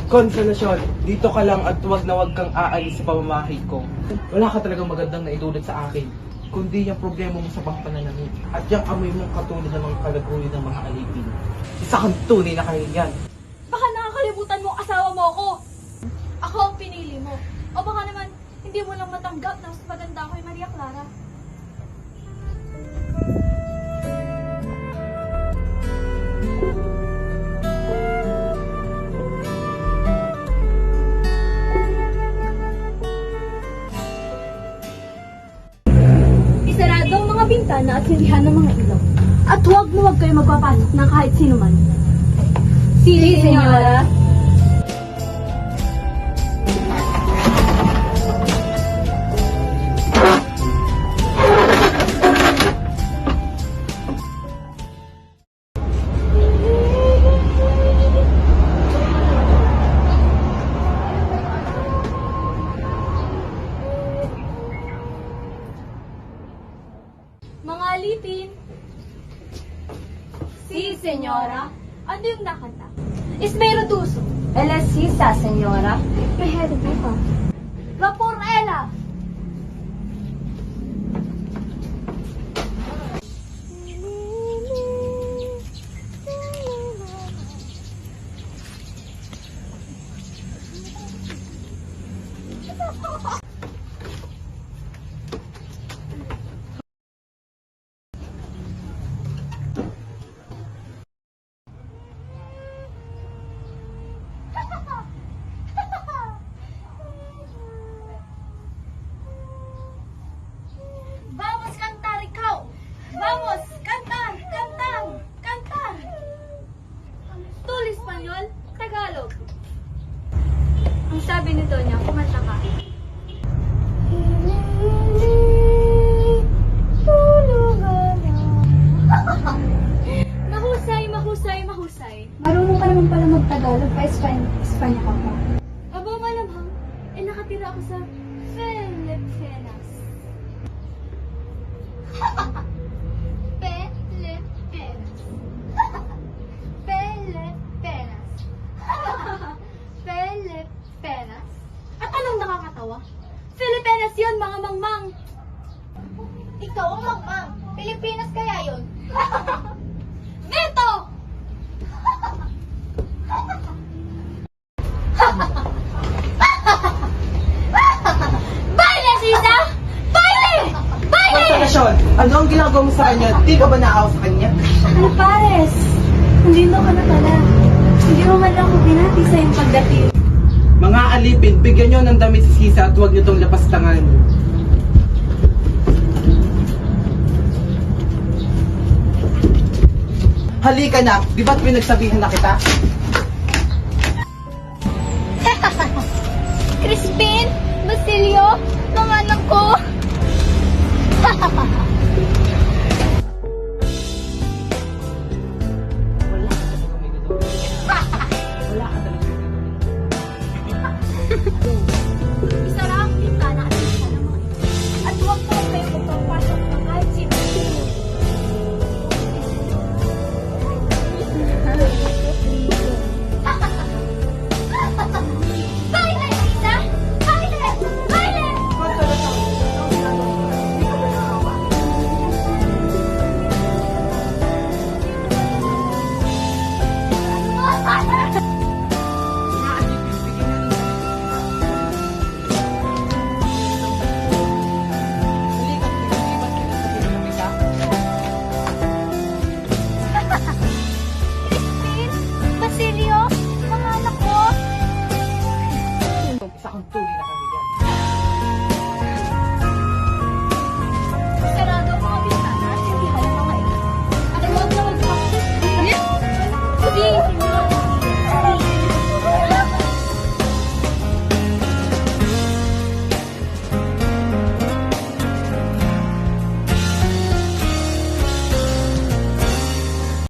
Konsolasyon, dito ka lang at huwag na huwag kang aalis sa pamamahay ko. Wala ka talagang magandang naidulot sa akin, kundi yung problema mo sa pangpananamit at yung amoy mong katulad ng mga kalaguyo ng mga alipin. Isa kang tunay na kahihiyan. Baka nakakalimutan mo asawa mo ako. Ako ang pinili mo. O baka naman, hindi mo lang matanggap na mas maganda ako kay Maria Clara. Isarado ang mga bintana at silihan ng mga ilaw. At huwag na huwag kayo magpapasok ng kahit sino man. Si Senyora. Mga alipin. Si Senyora. Ano yung nakanta? Ismero Tuso. Ella Sisa, senyora. Mehedo ka. Vaporela. Vamos cantar ikaw! Vamos! Cantar! Cantar! Cantar! Tul Espanyol, Tagalog. Ang sabi nito niya, kumanta ka. Mahusay, mahusay, mahusay. Marunong ka naman pala mag-Tagalog, pa Espanya ka pa. Aba malamang, nakatira ako sa Filipinas. Filipinas. Filipinas. Filipinas. At anong nakakatawa? Filipinas yun, mga mangmang. Ikaw ang mangmang. Pilipinas kaya yun. Neto! Baile, Sisa! Baile! Baile! Konsolasyon, ano ang ginagawa mo sa kanya? Di ka ba naawa sa kanya? Alpares! Nandito ka na pala. Hindi mo man lang ako binati sa iyong pagdating. Mga alipin, bigyan nyo ng damit si Sisa at huwag nyo itong lapastangan. Halika na, di ba't pinagsabihan na kita? Crispin, Basilio, mga anak ko. Wala ka talagang may gagawin. Wala ka talagang may gagawin. Isara ang bintana at silihan ng mga ito. At huwag po kayo magpapasok ng kahit sino. Baile, Sisa! Baile! Baile! Konsolasyon, ano ang ginagawa mo sa kanya? Di ka ba naawa? Mga alipin, bigyan nyo ng damit si Sisa. Halika, di ba't pinagsabihan na kita? Crispin, Basilio, mga anak ko. Isa kang tunay na kahihiyan.